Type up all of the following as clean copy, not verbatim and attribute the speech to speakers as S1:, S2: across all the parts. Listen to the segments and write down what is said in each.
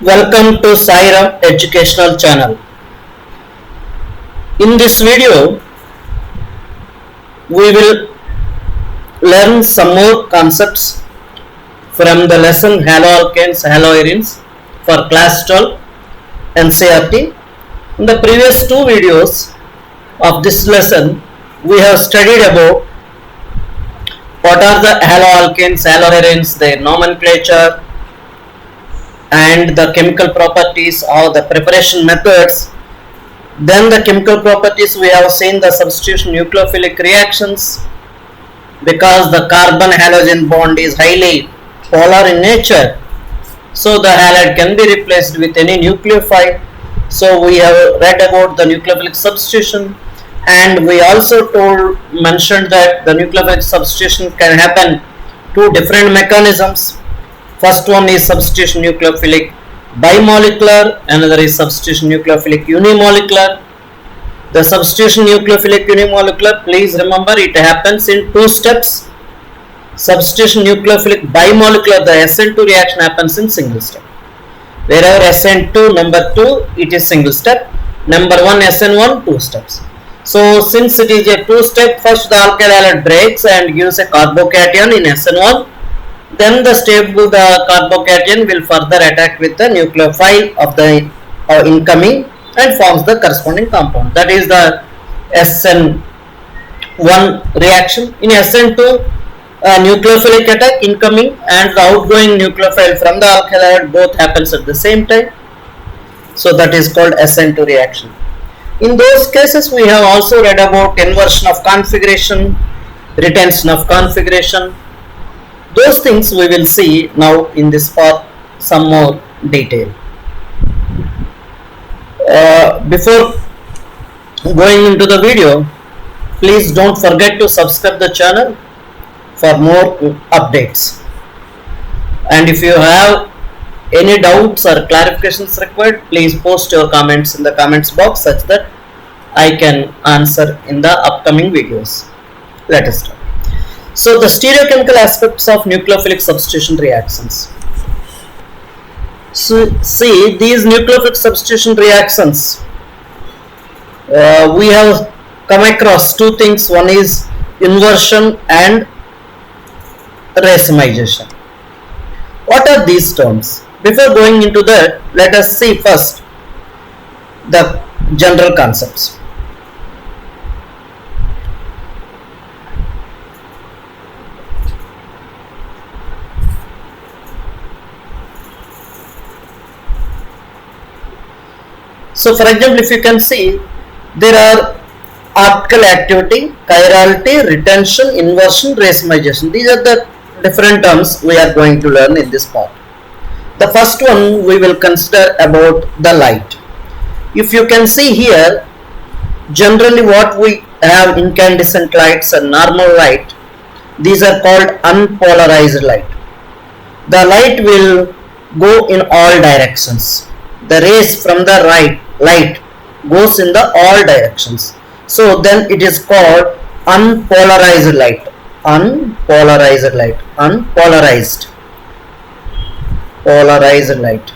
S1: Welcome to Sairam Educational Channel. In this video, we will learn some more concepts from the lesson haloalkanes, haloarenes for class 12 NCERT. In the previous two videos of this lesson, we have studied about what are the haloalkanes, haloarenes, their nomenclature, and the chemical properties or the preparation methods. Then the chemical properties, we have seen the substitution nucleophilic reactions. Because the carbon halogen bond is highly polar in nature, so the halide can be replaced with any nucleophile. So we have read about the nucleophilic substitution, and we also mentioned that the nucleophilic substitution can happen two different mechanisms. First one is substitution nucleophilic bimolecular, another is substitution nucleophilic unimolecular. The substitution nucleophilic unimolecular, please remember, it happens in two steps. Substitution nucleophilic bimolecular, the SN2 reaction happens in single step. Wherever SN2 number 2, it is single step. Number 1 SN1, 2 steps. So since it is a two step, first the alkyl halide breaks and gives a carbocation in SN1. Then the carbocation will further attack with the nucleophile of the incoming and forms the corresponding compound. That is the SN1 reaction. In SN2, nucleophilic attack incoming and the outgoing nucleophile from the alkyl halide both happens at the same time. So that is called SN2 reaction. In those cases, we have also read about inversion of configuration, retention of configuration. Those things we will see now in this part some more detail. Before going into the video, please don't forget to subscribe the channel for more updates. And if you have any doubts or clarifications required, please post your comments in the comments box such that I can answer in the upcoming videos. Let us start. So the stereochemical aspects of nucleophilic substitution reactions. So see, these nucleophilic substitution reactions, we have come across two things. One is inversion and racemization. What are these terms? Before going into that, let us see first the general concepts. So for example, if you can see, there are optical activity, chirality, retention, inversion, racemization. These are the different terms we are going to learn in this part. The first one we will consider about the light. If you can see here, generally what we have incandescent lights and normal light, these are called unpolarized light. The light will go in all directions. The rays from the light goes in the all directions. So then it is called unpolarized light. Unpolarized light. Unpolarized. Polarized light.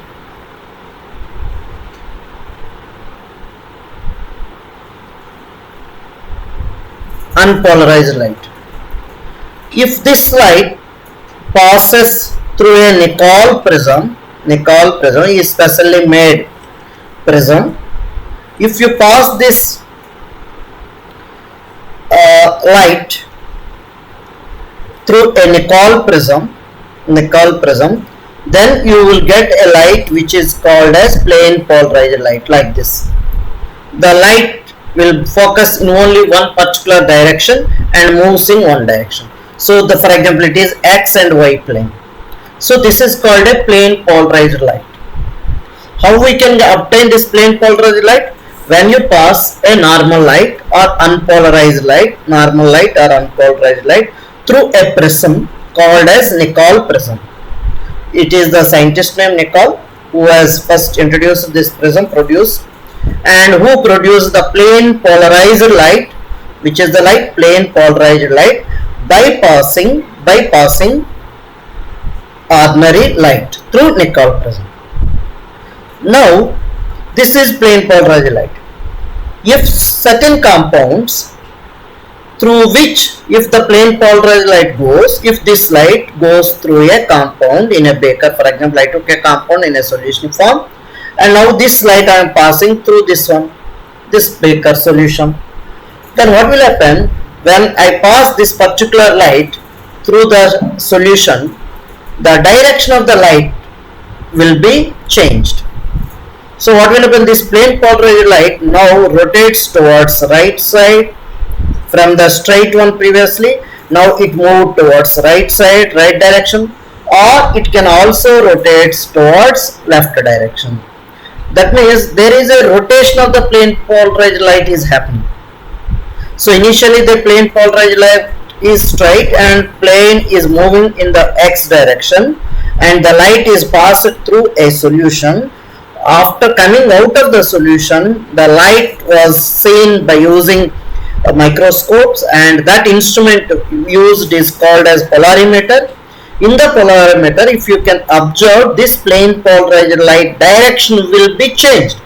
S1: Unpolarized light. If this light passes through a Nicol prism is specially made prism. If you pass this light through a Nicol prism, then you will get a light which is called as plane polarized light, like this. The light will focus in only one particular direction and moves in one direction. So for example, it is X and Y plane. So this is called a plane polarized light. How we can obtain this plane polarized light? When you pass a normal light or unpolarized light, through a prism called as Nicol prism. It is the scientist named Nicol who has first introduced this prism, and who produced the plane polarized light, which is the plane polarized light, by passing ordinary light through Nicol prism. Now this is plane polarized light. If certain compounds through which, if the plane polarized light goes, if this light goes through a compound in a beaker, for example I took a compound in a solution form, and now this light I am passing through this one, this beaker solution, then what will happen when I pass this particular light through the solution? The direction of the light will be changed. So what will happen? This plane polarized light now rotates towards right side from the straight one previously. Now it moved towards right side, right direction, or it can also rotate towards left direction. That means there is a rotation of the plane polarized light is happening. So initially the plane polarized light is straight and plane is moving in the x direction, and the light is passed through a solution. After coming out of the solution, the light was seen by using microscopes, and that instrument used is called as polarimeter. In the polarimeter, if you can observe, this plane polarized light direction will be changed.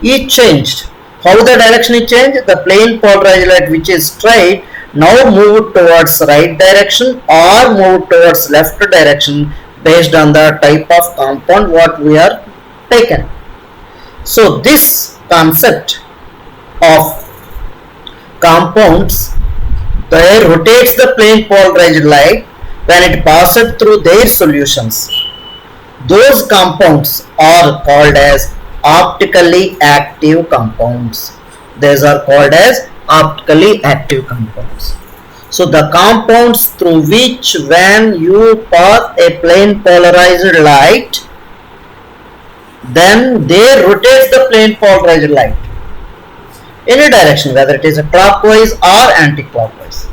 S1: It changed. How the direction is changed? The plane polarized light which is straight now moved towards right direction or moved towards left direction based on the type of compound what we are taken. So this concept of compounds, they rotates the plane polarized light when it passes through their solutions. Those compounds are called as optically active compounds. These are called as optically active compounds. So the compounds through which when you pass a plane polarized light, then they rotate the plane polarized light in a direction, whether it is a clockwise or anti-clockwise,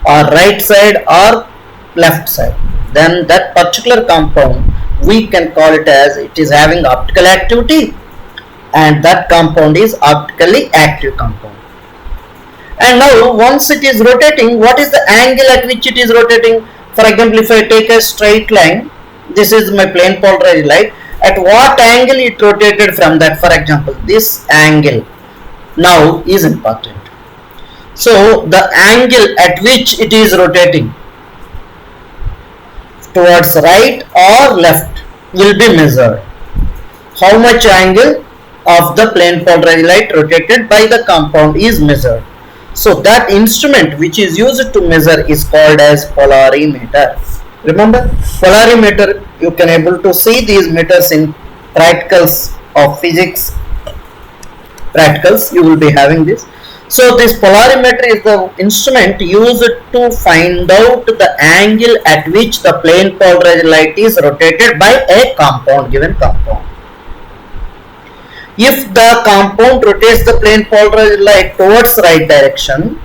S1: or right side or left side. Then that particular compound we can call it as it is having optical activity, and that compound is optically active compound. And now once it is rotating, what is the angle at which it is rotating? For example, if I take a straight line, this is my plane polarized light, at what angle it rotated from that? For example, this angle now is important. So the angle at which it is rotating towards right or left will be measured. How much angle of the plane polarized light rotated by the compound is measured. So that instrument which is used to measure is called as polarimeter. Remember, polarimeter, you can able to see these meters in practicals of physics. Practicals you will be having this. So this polarimeter is the instrument used to find out the angle at which the plane polarized light is rotated by a compound, given compound. If the compound rotates the plane polarized light towards right direction,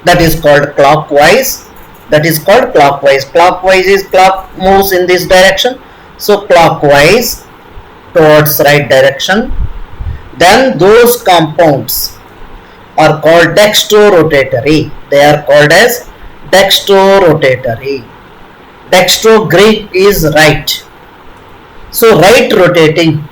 S1: that is called clockwise. That is called clockwise. Clockwise is clock moves in this direction. So clockwise towards right direction. Then those compounds are called dextrorotatory. They are called as dextrorotatory. Dextro Greek is right. So right rotating.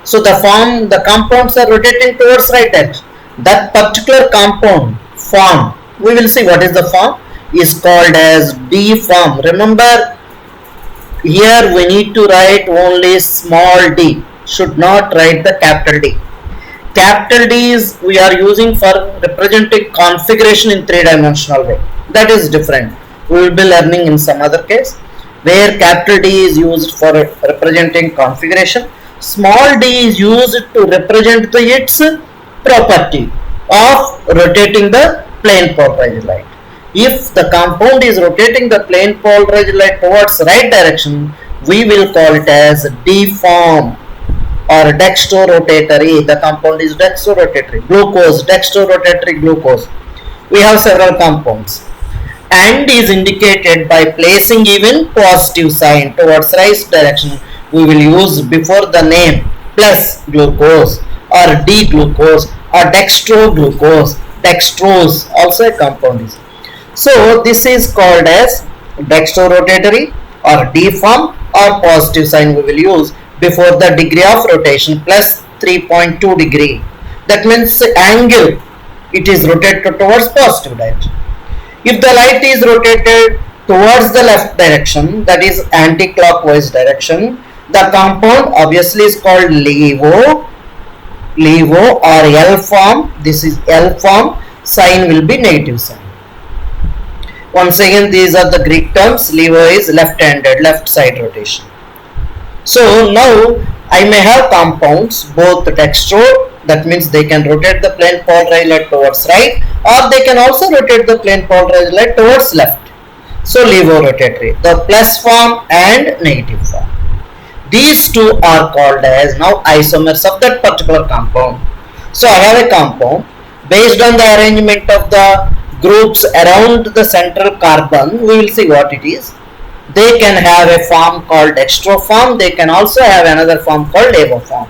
S1: So the compounds are rotating towards right direction. That particular compound form, we will see what is the form, is called as D form. Remember, here we need to write only small d, should not write the capital D. Capital D is we are using for representing configuration in three-dimensional way. That is different. We will be learning in some other case where capital D is used for representing configuration. Small d is used to represent its property of rotating the plane polarized light. If the compound is rotating the plane polarized light towards right direction, we will call it as D form or dextrorotatory. The compound is dextrorotatory. Glucose, dextrorotatory glucose. We have several compounds. And is indicated by placing even positive sign towards right direction. We will use before the name plus glucose or D-glucose or dextroglucose. Dextrose also a compound is. So this is called as dextrorotatory or D form or positive sign we will use before the degree of rotation plus 3.2 degree. That means angle it is rotated towards positive direction. If the light is rotated towards the left direction, that is anti-clockwise direction, the compound obviously is called LEVO or L form. This is L form. Sign will be negative sign. Once again, these are the Greek terms. LEVO is left-handed, left side rotation. So now I may have compounds both dextro, that means they can rotate the plane polarized light towards right, or they can also rotate the plane polarized light towards left. So LEVO rotatory, the plus form and negative form. These two are called as now isomers of that particular compound. So I have a compound based on the arrangement of the groups around the central carbon. We will see what it is. They can have a form called dextro form. They can also have another form called LEVO form.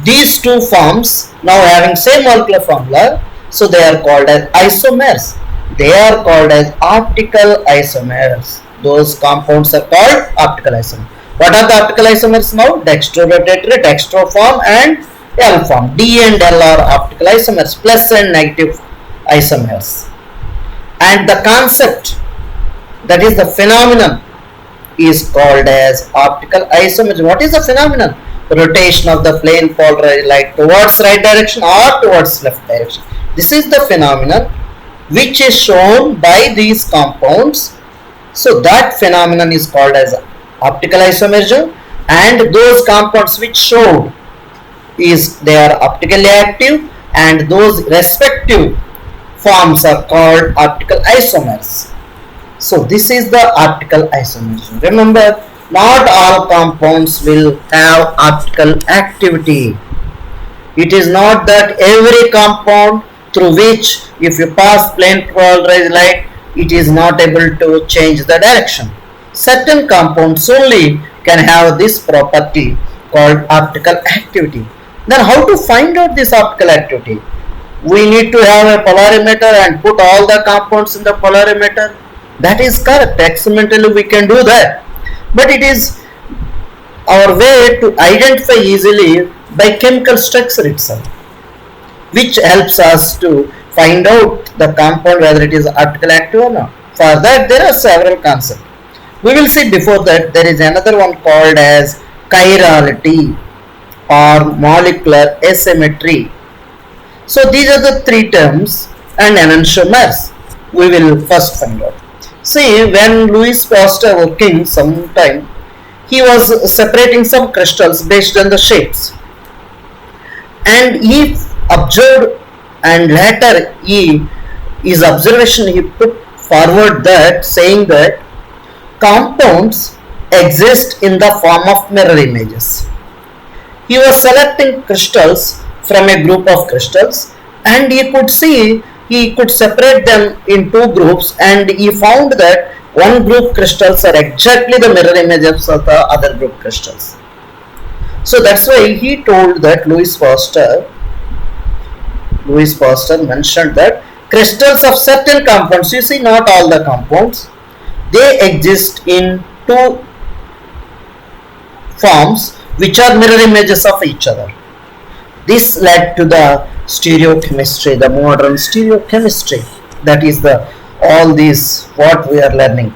S1: These two forms now having same molecular formula, so they are called as isomers. They are called as optical isomers. Those compounds are called optical isomers. What are the optical isomers now? Dextro rotatory, dextro form and L form. D and L are optical isomers, plus and negative isomers. And the concept, that is the phenomenon, is called as optical isomerism. What is the phenomenon? Rotation of the plane polarized light towards right direction or towards left direction. This is the phenomenon which is shown by these compounds. So that phenomenon is called as optical isomerism, and those compounds which showed is they are optically active, and those respective forms are called optical isomers. So this is the optical isomerism. Remember, not all compounds will have optical activity. It is not that every compound through which if you pass plane polarized light, it is not able to change the direction. Certain compounds only can have this property called optical activity. Then how to find out this optical activity? We need to have a polarimeter and put all the compounds in the polarimeter. That is correct. Experimentally we can do that. But it is our way to identify easily by chemical structure itself, which helps us to find out the compound whether it is optical active or not. For that there are several concepts. We will see before that there is another one called as chirality or molecular asymmetry. So these are the three terms and enantiomers. We will first find out. See, when Louis Pasteur working sometime, he was separating some crystals based on the shapes, and he observed, and later his observation he put forward that saying that compounds exist in the form of mirror images. He was selecting crystals from a group of crystals, and he could separate them in two groups, and he found that one group crystals are exactly the mirror images of the other group crystals. So that's why he told that Louis Pasteur mentioned that crystals of certain compounds, you see not all the compounds, they exist in two forms which are mirror images of each other. This led to the stereochemistry, the modern stereochemistry, that is all these what we are learning.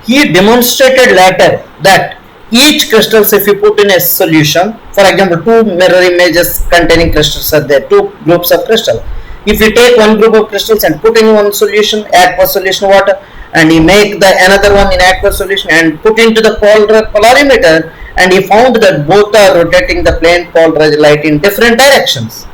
S1: He demonstrated later that each crystals, if you put in a solution, for example, two mirror images containing crystals are there, two groups of crystals. If you take one group of crystals and put in one solution, aqueous solution water, and you make the another one in aqueous solution and put into the polarimeter, and he found that both are rotating the plane polarized light in different directions.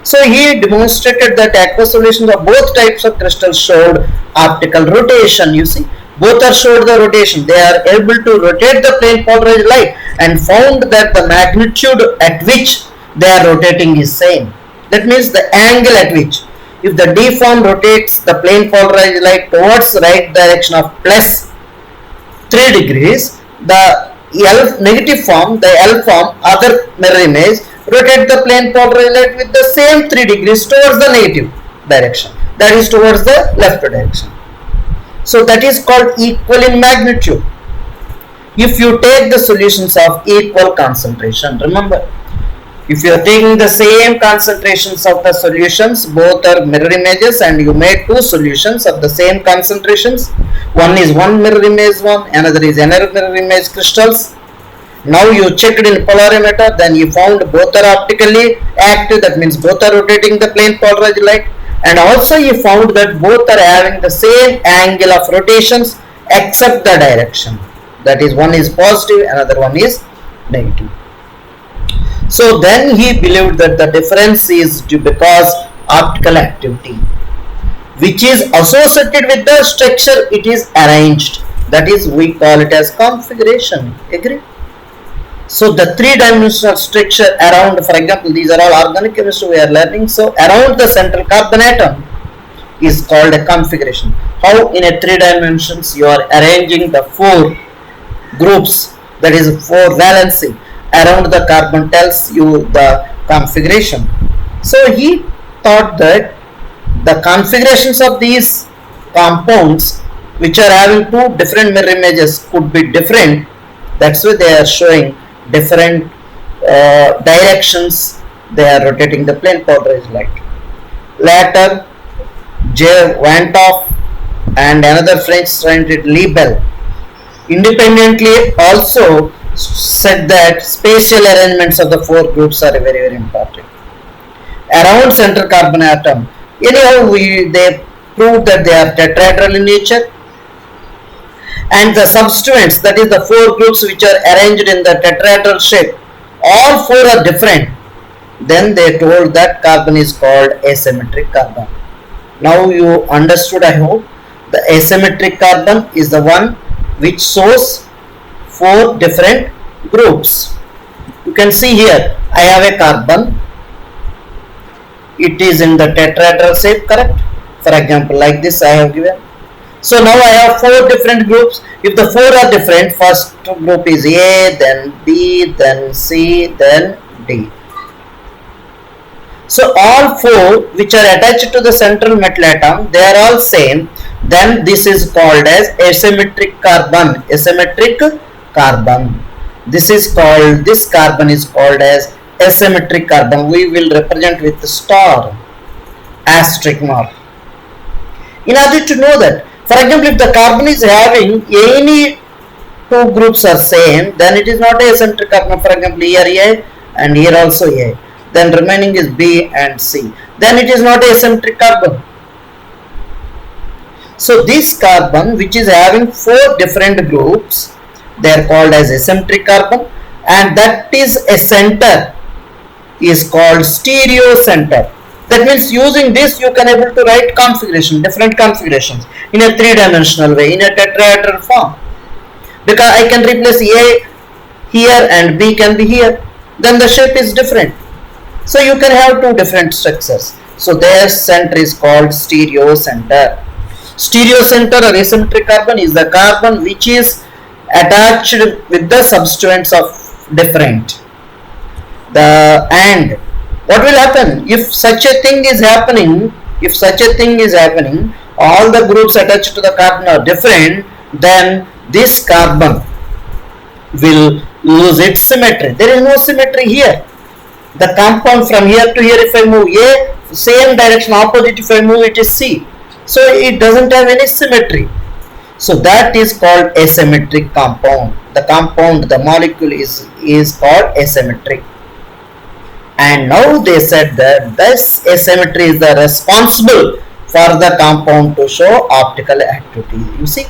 S1: So he demonstrated that aqueous solutions of both types of crystals showed optical rotation. You see, both are showed the rotation. They are able to rotate the plane polarized light, and found that the magnitude at which they are rotating is same. That means the angle at which, if the D form rotates the plane polarized light towards right direction of plus 3 degrees, the negative form, the L form, other mirror image, rotate the plane polarized light with the same 3 degrees towards the negative direction, that is towards the left direction. So that is called equal in magnitude. if you take the solutions of equal concentration. Remember, if you are taking the same concentrations of the solutions, both are mirror images, and you made two solutions of the same concentrations. One is one mirror image one, another is another mirror image crystals. Now you checked in polarimeter, then you found both are optically active, that means both are rotating the plane polarized light, and also you found that both are having the same angle of rotations except the direction. That is, one is positive, another one is negative. So then he believed that the difference is due because optical activity, which is associated with the structure it is arranged. That is, we call it as configuration. Agree? So the three-dimensional structure around, for example, these are all organic chemistry we are learning. So around the central carbon atom is called a configuration. How in a three dimensions you are arranging the four groups, that is four valency around the carbon, tells you the configuration. So he thought that the configurations of these compounds which are having two different mirror images could be different. That's why they are showing different directions they are rotating the plane polarized light. Later, J. Van 't Hoff and another French scientist Lebel independently also said that spatial arrangements of the four groups are very, very important. Around central carbon atom, anyhow, they proved that they are tetrahedral in nature, and the substituents, that is the four groups which are arranged in the tetrahedral shape, all four are different. Then they told that carbon is called asymmetric carbon. Now you understood, I hope. The asymmetric carbon is the one which shows four different groups. You can see here, I have a carbon. It is in the tetrahedral shape, correct? For example, like this I have given. So now I have four different groups. If the four are different, first group is A, then B, then C, then D. So all four which are attached to the central metal atom, they are all same. Then this is called as asymmetric carbon. Asymmetric carbon. This carbon is called as asymmetric carbon. We will represent with the star, asterisk mark. In order to know that, for example, if the carbon is having any two groups are same, then it is not a asymmetric carbon. For example, here A and here also A. Then remaining is B and C. Then it is not a asymmetric carbon. So this carbon which is having four different groups, they are called as asymmetric carbon, and that is a center is called stereo center. That means using this you can able to write configuration, different configurations in a three-dimensional way, in a tetrahedral form. Because I can replace A here and B can be here, then the shape is different. So you can have two different structures. So their center is called stereo center. Stereo center or asymmetric carbon is the carbon which is attached with the substituents of different. And what will happen if such a thing is happening? If such a thing is happening, all the groups attached to the carbon are different, then this carbon will lose its symmetry. There is no symmetry here. The compound from here to here, if I move A, same direction, opposite if I move it is C. So it doesn't have any symmetry. So that is called asymmetric compound. The compound, the molecule is called asymmetric. And now they said that this asymmetry is the responsible for the compound to show optical activity. You see,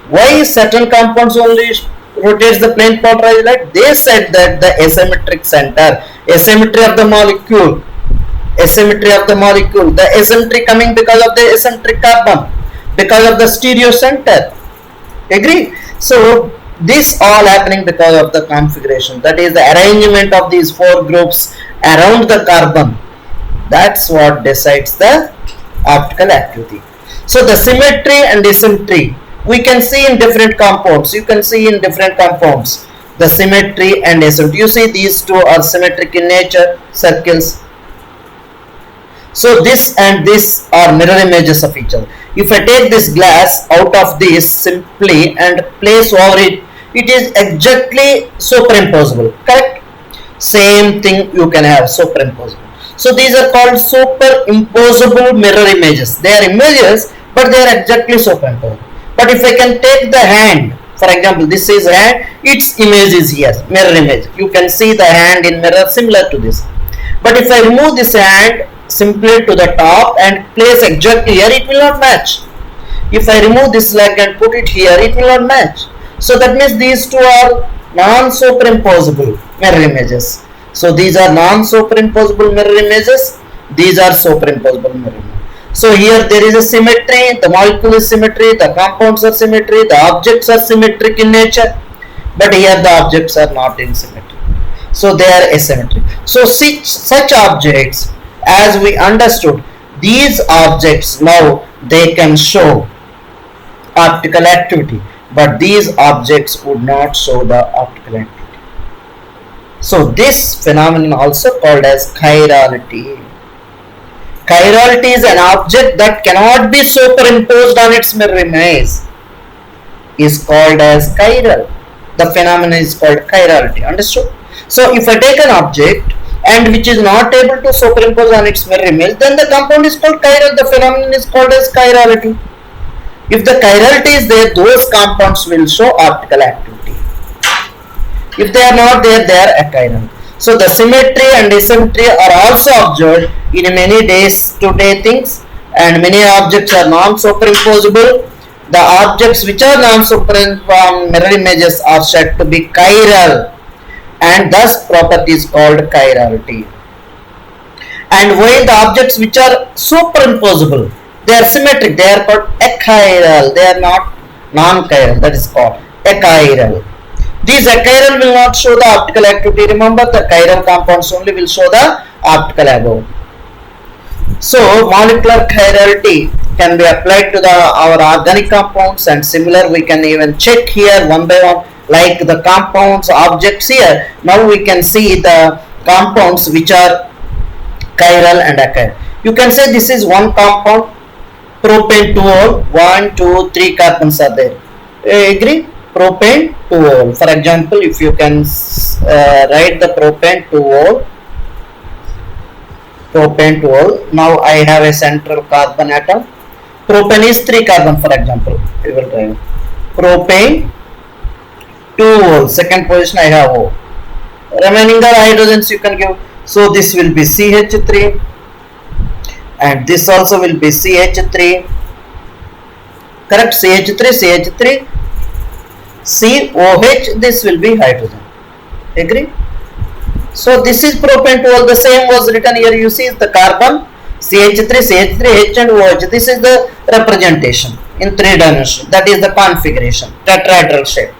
S1: why certain compounds only rotates the plane polarized light? They said that the asymmetric center, asymmetry of the molecule, the asymmetry coming because of the asymmetric carbon, because of the stereo center. Agree? So this all happening because of the configuration, that is the arrangement of these four groups around the carbon. That's what decides the optical activity. So the symmetry and asymmetry we can see in different compounds. You can see in different compounds the symmetry and asymmetry. You see these two are symmetric in nature, circles. So this and this are mirror images of each other. If I take this glass out of this simply and place over it, it is exactly superimposable, correct? Same thing you can have superimposable. So these are called superimposable mirror images. They are images but they are exactly superimposable. But if I can take the hand, for example, this is hand, its image is here, mirror image. You can see the hand in mirror similar to this. But if I remove this hand simply to the top and place exactly here, it will not match. If I remove this leg and put it here, it will not match. So that means these two are non-superimposable mirror images. So these are non-superimposable mirror images. These are superimposable mirror images. So here there is a symmetry. The molecule is symmetry. The compounds are symmetry. The objects are symmetric in nature. But here the objects are not in symmetry. So they are asymmetric. So such objects, as we understood, these objects now they can show optical activity, but these objects would not show the optical activity. So this phenomenon also called as chirality. Chirality is an object that cannot be superimposed on its mirror image, is called as chiral. The phenomenon is called chirality. Understood? So if I take an object and which is not able to superimpose on its mirror image, then the compound is called chiral. The phenomenon is called as chirality. If the chirality is there, those compounds will show optical activity. If they are not there, they are achiral. So the symmetry and asymmetry are also observed in many day-to-day things, and many objects are non-superimposable. The objects which are non-superimposable on mirror images are said to be chiral, and thus property is called chirality. And while the objects which are superimposable, they are symmetric, they are called achiral. They are not non-chiral, that is called achiral. These achiral will not show the optical activity. Remember, the chiral compounds only will show the optical above. So molecular chirality can be applied to our organic compounds, and similar we can even check here one by one, like the compounds objects here. Now we can see the compounds which are chiral and achiral. You can say this is one compound, propane 2-ol, 1, 2, 3 carbons are there. Agree? Propane 2-ol. For example, if you can write the propane 2-ol, now I have a central carbon atom. Propane is 3 carbon, for example. We will write propane 2-ol. Second position I have O. Remaining are hydrogens you can give. So this will be CH3, and this also will be CH3. Correct? CH3, COH, this will be hydrogen. Agree? So this is propane 2-ol. The same was written here. You see the carbon CH3, H and OH. This is the representation in 3 dimensions. That is the configuration, tetrahedral shape.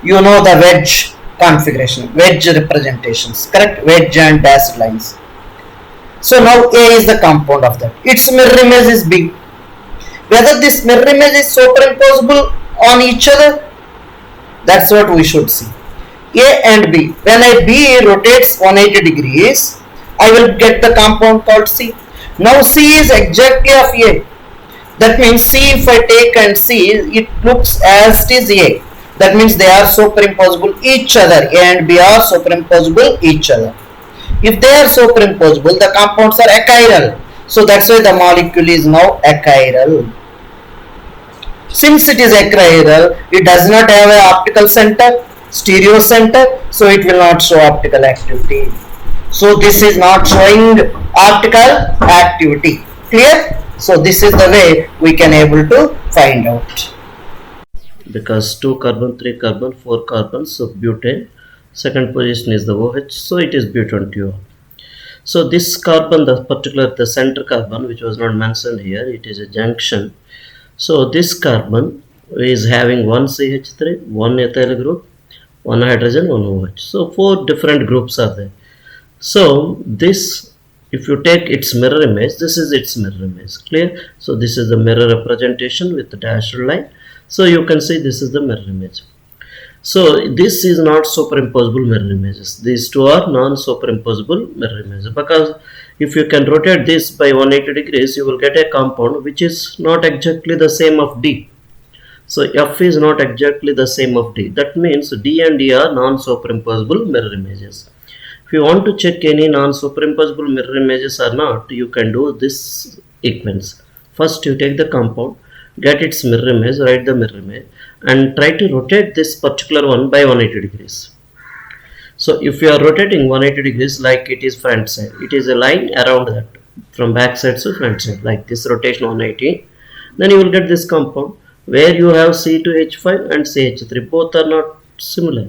S1: You know the wedge configuration, wedge representations. Correct? Wedge and dashed lines. So now A is the compound of that. Its mirror image is B. Whether this mirror image is superimposable on each other, that's what we should see. A and B. When B rotates 180 degrees, I will get the compound called C. Now C is exactly of A. That means C, if I take and see, it looks as it is A. That means they are superimposable each other. A and B are superimposable each other. If they are superimposable, the compounds are achiral. So that's why the molecule is now achiral. Since it is achiral, it does not have an optical center, stereo center, so it will not show optical activity. So this is not showing optical activity. Clear? So this is the way we can able to find out. Because 2 carbon, 3 carbon, 4 carbons, so butane. Second position is the OH, so it is butane 2-ol. So this carbon, the center carbon, which was not mentioned here, it is a junction. So this carbon is having one CH3, one ethyl group, one hydrogen, one OH. So 4 different groups are there. So this, if you take its mirror image, this is its mirror image. Clear? So this is the mirror representation with the dashed line. So you can see this is the mirror image. So this is not superimposable mirror images. These two are non-superimposable mirror images, because if you can rotate this by 180 degrees, you will get a compound which is not exactly the same of D. So F is not exactly the same of D. That means D and E are non-superimposable mirror images. If you want to check any non-superimposable mirror images or not, you can do this sequence. First you take the compound, get its mirror image, write the mirror image, and try to rotate this particular one by 180 degrees. So if you are rotating 180 degrees like it is front side, it is a line around that from back side to front side, like this rotation 180. Then you will get this compound where you have C2H5 and CH3, both are not similar.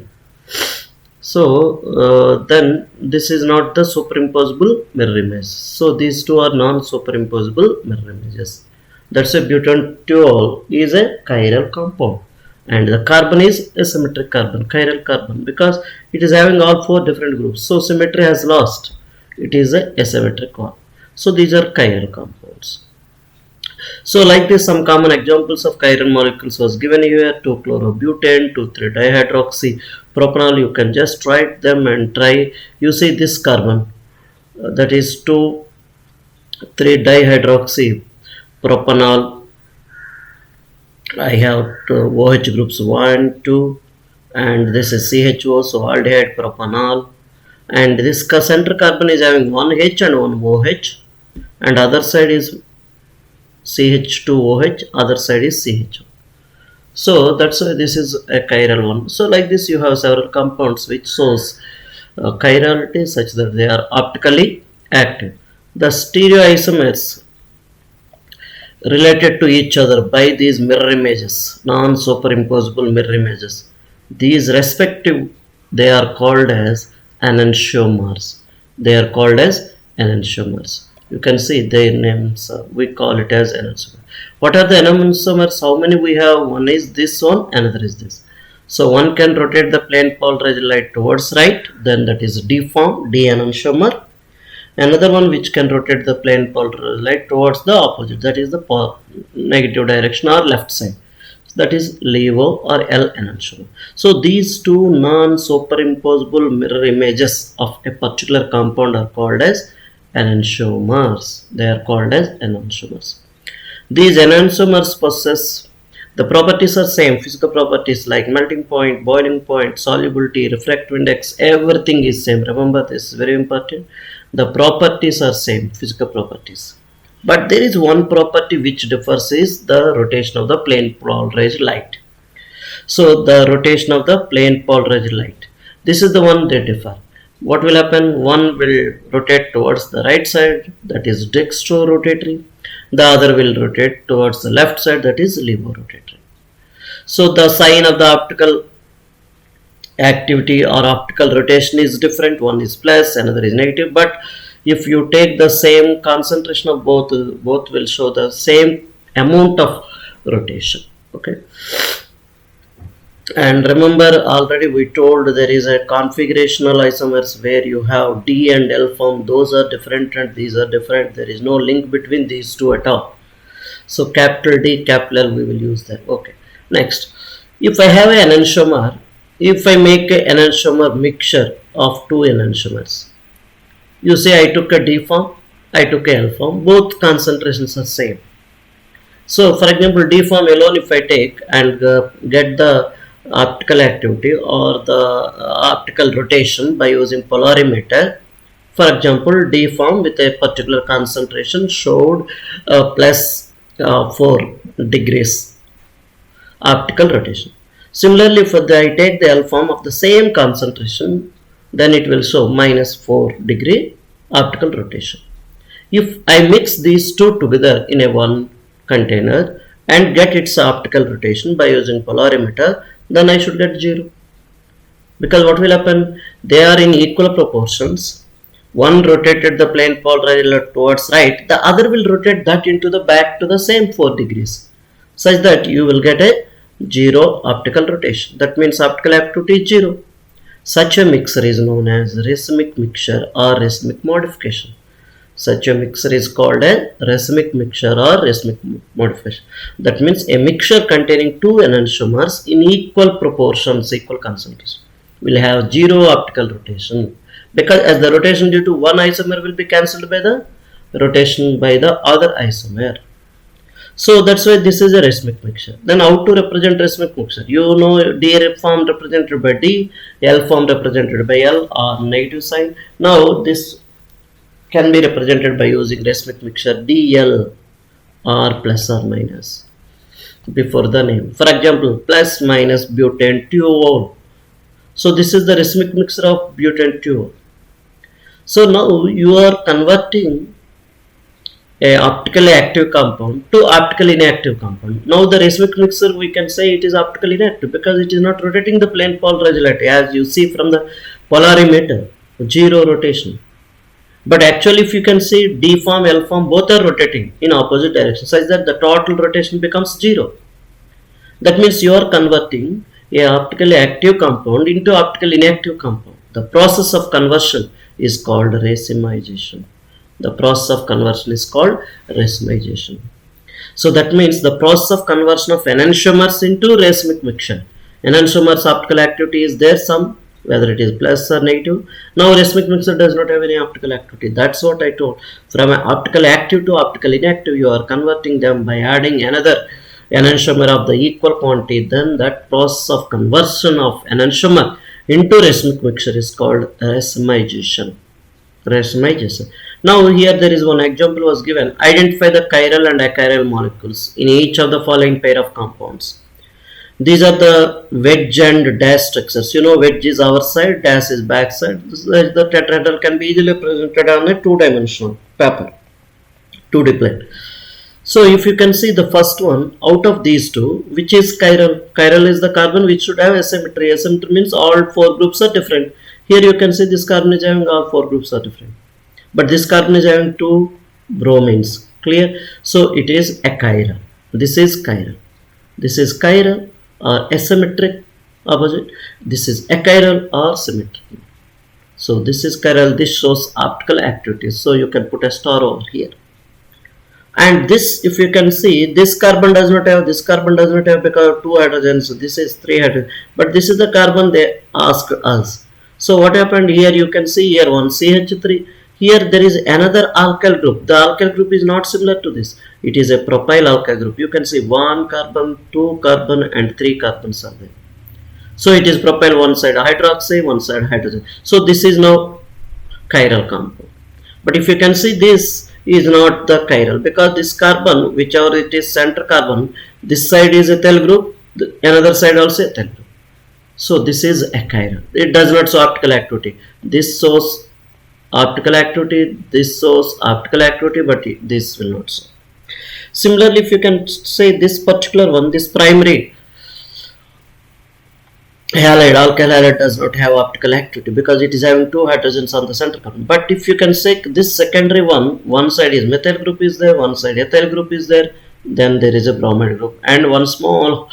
S1: So then this is not the superimposable mirror image. So these two are non-superimposable mirror images. That's a butanol is a chiral compound, and the carbon is a symmetric carbon, chiral carbon, because it is having all four different groups. So symmetry has lost. It is a asymmetric one. So these are chiral compounds. So like this, some common examples of chiral molecules was given here: 2-chlorobutane, 2,3-dihydroxy propanol. You can just write them and try. You see this carbon, that is 2,3-dihydroxy propanol. I have OH groups 1, 2, and this is CHO, so aldehyde propanol. And this center carbon is having one H and one OH, and other side is CH2OH, other side is CHO. So that's why this is a chiral one. So like this, you have several compounds which shows chirality such that they are optically active. The stereoisomers related to each other by these mirror images, non-superimposable mirror images, these respective, they are called as enantiomers. They are called as enantiomers. You can see their names, we call it as enantiomer. What are the enantiomers? How many we have? One is this one, another is this. So one can rotate the plane polarized light towards right, then that is D form, D enantiomer. Another one which can rotate the plane polarized light towards the opposite, that is the negative direction or left side, that is LEVO or L enantiomer. So these two non-superimposable mirror images of a particular compound are called as enantiomers. They are called as enantiomers. These enantiomers possess the properties are same, physical properties like melting point, boiling point, solubility, refractive index, everything is same. Remember, this is very important. The properties are same, physical properties. But there is one property which differs, is the rotation of the plane polarized light. So the rotation of the plane polarized light, this is the one they differ. What will happen? One will rotate towards the right side, that is dextro-rotatory. The other will rotate towards the left side, that is levo-rotatory. So the sign of the optical activity or optical rotation is different. One is plus, another is negative. But if you take the same concentration of both will show the same amount of rotation. Okay. And remember, already we told there is a configurational isomers where you have D and L form. Those are different and these are different. There is no link between these two at all. So capital D, capital L, we will use that. Okay. Next, if I have an enantiomer, if I make an enantiomer mixture of two enantiomers, you say I took a D form, I took a L form, both concentrations are same. So for example, D form alone if I take and get the optical activity or the optical rotation by using polarimeter, for example, D form with a particular concentration showed plus 4 degrees optical rotation. Similarly, if I take the L form of the same concentration, then it will show minus 4 degree optical rotation. If I mix these two together in a one container and get its optical rotation by using polarimeter, then I should get 0. Because what will happen? They are in equal proportions. One rotated the plane polarized towards right, the other will rotate that into the back to the same 4 degrees, such that you will get a 0 optical rotation. That means optical activity is 0. Such a mixture is known as racemic mixture or racemic modification. Such a mixture is called a racemic mixture or racemic modification. That means a mixture containing two enantiomers in equal proportions, equal concentration, will have 0 optical rotation, because as the rotation due to one isomer will be cancelled by the rotation by the other isomer. So that's why this is a racemic mixture. Then how to represent racemic mixture? You know D form represented by D, L form represented by L or negative sign. Now this can be represented by using racemic mixture DL or plus or minus before the name. For example, plus minus butane toluol. So this is the racemic mixture of butane toluol. So now you are converting a optically active compound to optically inactive compound. Now the racemic mixture, we can say it is optically inactive because it is not rotating the plane polarization, as you see from the polarimeter, zero rotation. But actually if you can see D form, L form, both are rotating in opposite direction such that the total rotation becomes zero. That means you are converting a optically active compound into optically inactive compound. The process of conversion is called racemization. The process of conversion is called racemization. So that means the process of conversion of enantiomers into racemic mixture. Enantiomers optical activity is there some, whether it is plus or negative. Now racemic mixture does not have any optical activity. That's what I told. From optical active to optical inactive, you are converting them by adding another enantiomer of the equal quantity. Then that process of conversion of enantiomer into racemic mixture is called racemization. Racemization. Now here there is one example was given. Identify the chiral and achiral molecules in each of the following pair of compounds. These are the wedge and dash structures. You know, wedge is our side, dash is back side. The tetrahedral can be easily presented on a two-dimensional paper, 2D plate. So if you can see the first one, out of these two, which is chiral? Chiral is the carbon which should have asymmetry. Asymmetry means all four groups are different. Here you can see this carbon is having all four groups are different. But this carbon is having two bromines. Clear? So it is achiral. This is chiral. This is chiral or asymmetric opposite. This is achiral or symmetric. So this is chiral. This shows optical activity. So you can put a star over here. And this, if you can see, this carbon does not have, this carbon does not have because of two hydrogens. So this is three hydrogens. But this is the carbon they asked us. So what happened here? You can see here one CH3. Here there is another alkyl group. The alkyl group is not similar to this. It is a propyl alkyl group. You can see 1 carbon, 2 carbon and 3 carbons are there. So it is propyl one side hydroxy, one side hydrogen. So this is now chiral compound. But if you can see, this is not the chiral because this carbon, whichever it is center carbon, this side is ethyl group, another side also ethyl group. So this is achiral. It does not show optical activity. This shows optical activity, this shows optical activity, but this will not show. Similarly, if you can say this particular one, this primary halide, alkyl halide does not have optical activity because it is having two hydrogens on the center carbon. But if you can say this secondary one side is methyl group is there, one side ethyl group is there, then there is a bromide group, and one small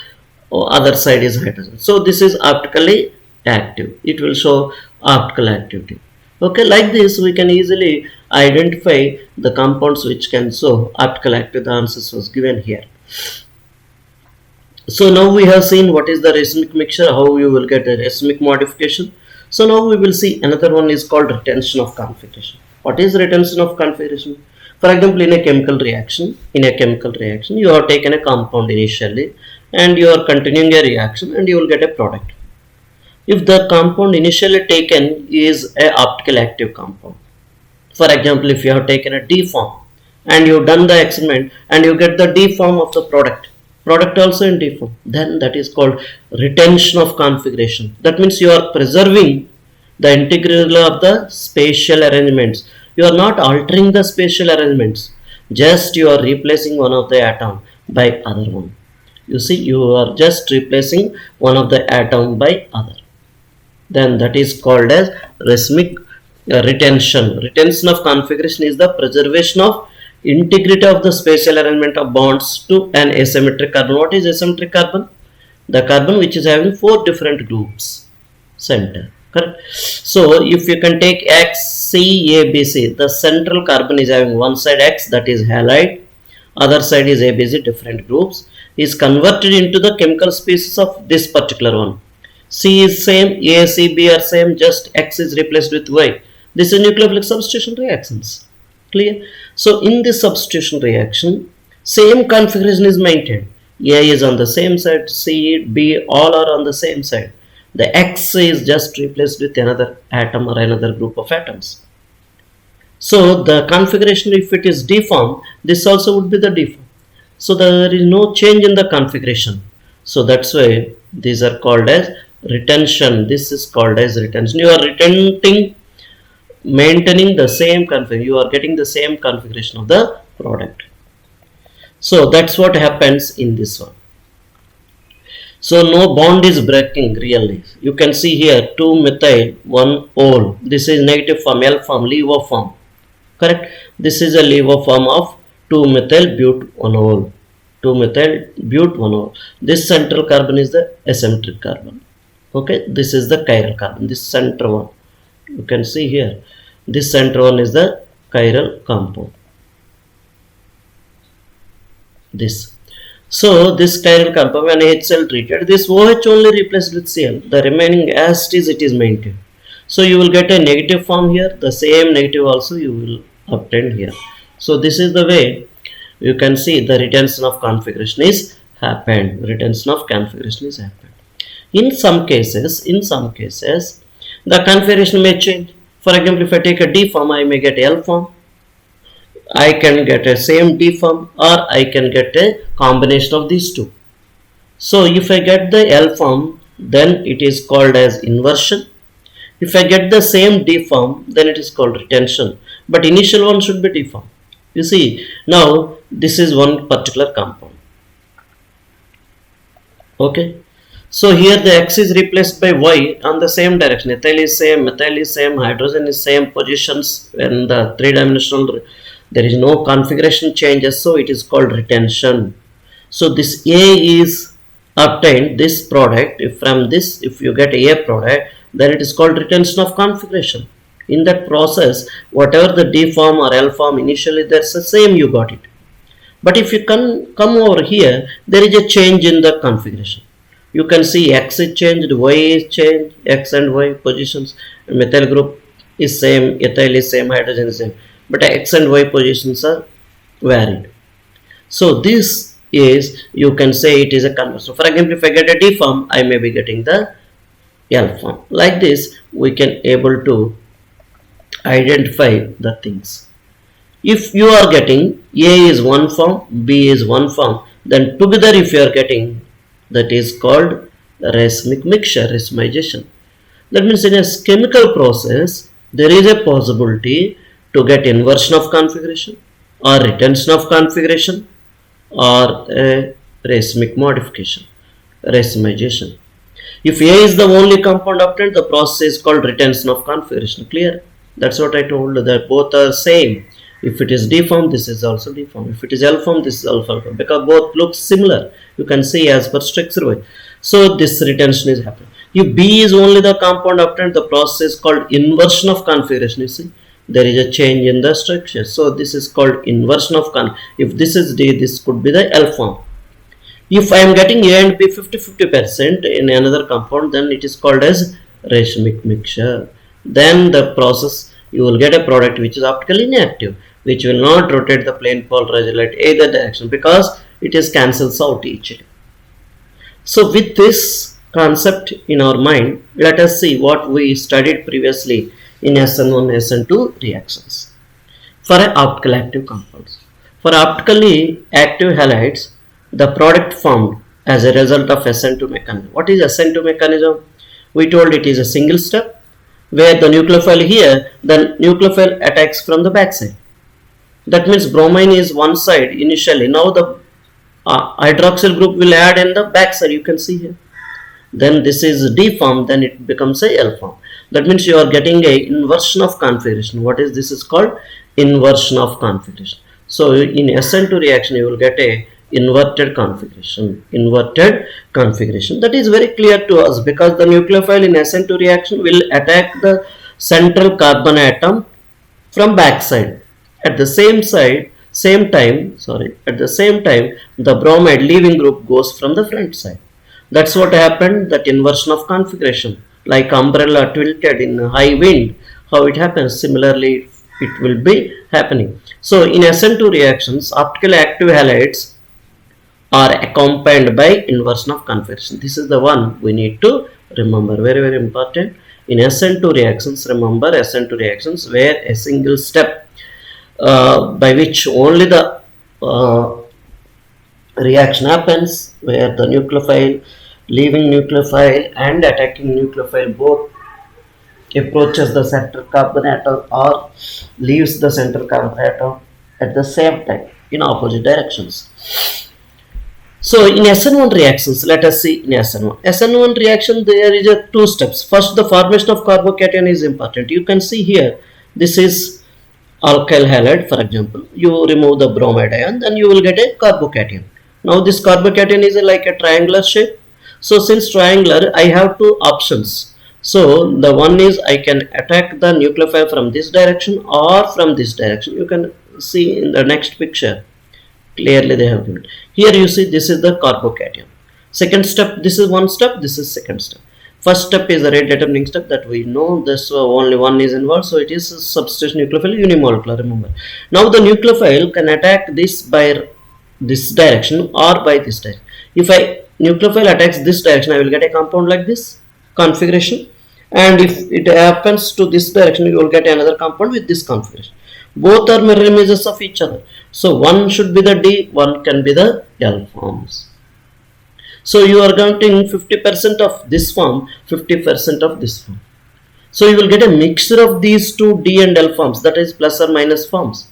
S1: other side is hydrogen. So this is optically active. It will show optical activity. Okay, like this we can easily identify the compounds which can show optical activity. The answers was given here. So now we have seen what is the racemic mixture, how you will get a racemic modification. So now we will see another one is called retention of configuration. What is retention of configuration? For example, in a chemical reaction, you have taken a compound initially and you are continuing a reaction and you will get a product. If the compound initially taken is a optical active compound, for example, if you have taken a D form and you have done the experiment and you get the D form of the product also in D form, then that is called retention of configuration. That means you are preserving the integral of the spatial arrangements. You are not altering the spatial arrangements, just you are replacing one of the atom by other one. You see, you are just replacing one of the atom by other. Then that is called as racemic retention. Retention of configuration is the preservation of integrity of the spatial arrangement of bonds to an asymmetric carbon. What is asymmetric carbon? The carbon which is having four different groups center. Correct. So if you can take X, C, A, B, C, the central carbon is having one side X, that is halide, other side is A, B, C, different groups, is converted into the chemical species of this particular one. C is same, A, C, B are same, just X is replaced with Y. This is nucleophilic substitution reactions. Clear? So in this substitution reaction, Same configuration is maintained. A is on the same side, C, B, all are on the same side. The X is just replaced with another atom or another group of atoms. So the configuration, if it is deformed, this also would be the deform. So there is no change in the configuration. So that's why these are called as retention. This is called as retention. You are maintaining the same configuration. You are getting the same configuration of the product. So that's what happens in this one. So no bond is breaking really. You can see here 2-methyl, 1-ol. This is negative form, L form, LEVO form. Correct? This is a LEVO form of 2-methyl but 1-ol. 2-methyl but 1-ol. This central carbon is the asymmetric carbon. Okay, this is the chiral carbon. This center one. You can see here. This center one is the chiral compound. This. So this chiral compound, when HCl treated, this OH only replaced with Cl. The remaining as it is maintained. So you will get a negative form here. The same negative also you will obtain here. So this is the way you can see the retention of configuration is happened. Retention of configuration is happened. In some cases, the configuration may change. For example, if I take a D form, I may get L form. I can get a same D form, or I can get a combination of these two. So if I get the L form, then it is called as inversion. If I get the same D form, then it is called retention. But initial one should be D form. You see, now this is one particular compound. Okay. So here the X is replaced by Y on the same direction. Ethyl is same, methyl is same, hydrogen is same positions in the three-dimensional. There is no configuration changes, so it is called retention. So this A is obtained, this product. If you get A product, then it is called retention of configuration. In that process, whatever the D form or L form initially, that's the same, you got it. But if you come over here, there is a change in the configuration. You can see X is changed, Y is changed, X and Y positions. Methyl group is same, ethyl is same, hydrogen is same. But X and Y positions are varied. So this is, you can say it is a conversion. For example, if I get a D form, I may be getting the L form. Like this, we can able to identify the things. If you are getting A is one form, B is one form, then together if you are getting, that is called racemic mixture, racemization. That means in a chemical process, there is a possibility to get inversion of configuration or retention of configuration or a racemic modification, racemization. If A is the only compound obtained, the process is called retention of configuration. Clear? That's what I told you, that both are same. If it is D form, this is also D form. If it is L form, this is alpha form, because both look similar. You can see as per structure way. So this retention is happening. If B is only the compound obtained, the process is called inversion of configuration. You see, there is a change in the structure. So this is called inversion of if this is D, this could be the L form. If I am getting A and B 50-50% in another compound, then it is called as racemic mixture. Then the process, you will get a product which is optically inactive, which will not rotate the plane polarizer at either direction because it is cancels out each. So with this concept in our mind, let us see what we studied previously in SN1, SN2 reactions for optical active compounds. For optically active halides, the product formed as a result of SN2 mechanism. What is SN2 mechanism? We told it is a single step where the nucleophile here, the nucleophile attacks from the backside. That means bromine is one side initially. Now the hydroxyl group will add in the backside. You can see here. Then this is D form. Then it becomes a L form. That means you are getting a inversion of configuration. What is this? Is called inversion of configuration. So in SN2 reaction, you will get a inverted configuration. Inverted configuration. That is very clear to us because the nucleophile in SN2 reaction will attack the central carbon atom from backside. At the same time, the bromide leaving group goes from the front side. That's what happened, that inversion of configuration. Like umbrella tilted in high wind, how it happens. Similarly, it will be happening. So in SN2 reactions, optically active halides are accompanied by inversion of configuration. This is the one we need to remember, very very important. In SN2 reactions, remember SN2 reactions where a single step by which only the reaction happens, where the nucleophile, leaving nucleophile and attacking nucleophile both approaches the central carbon atom or leaves the central carbon atom at the same time in opposite directions. So in SN1 reactions, let us see in SN1. SN1 reaction, there is a two steps. First, the formation of carbocation is important. You can see here, this is alkyl halide, for example. You remove the bromide ion, then you will get a carbocation. Now this carbocation is like a triangular shape. So since triangular, I have two options. So the one is I can attack the nucleophile from this direction or from this direction. You can see in the next picture. Clearly they have given. Here you see this is the carbocation. Second step, this is one step, this is second step. First step is the rate determining step that we know. This only one is involved, so it is substitution nucleophile unimolecular, remember. Now the nucleophile can attack this by this direction or by this direction. If nucleophile attacks this direction, I will get a compound like this configuration, and if it happens to this direction, you will get another compound with this configuration. Both are mirror images of each other. So one should be the D, one can be the L forms. So you are counting 50% of this form, 50% of this form. So you will get a mixture of these two D and L forms, that is plus or minus forms.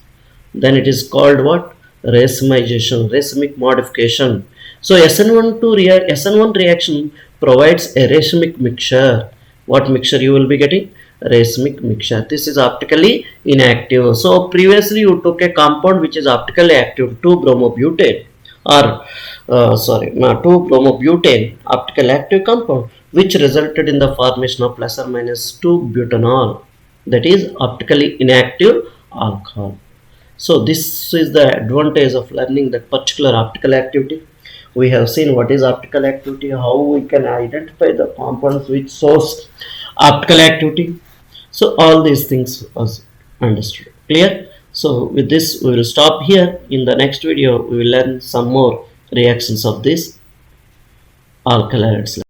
S1: Then it is called what? Racemization, racemic modification. So SN1 reaction provides a racemic mixture. What mixture you will be getting? Racemic mixture. This is optically inactive. So previously you took a compound which is optically active, 2-bromobutane or 2-bromobutane optically active compound, which resulted in the formation of plus or minus 2-butanol, that is optically inactive alcohol. So this is the advantage of learning that particular optical activity. We have seen what is optical activity, how we can identify the compounds which source optical activity. So all these things was understood. Clear? So with this we will stop here. In the next video we will learn some more reactions of this alkyl halides.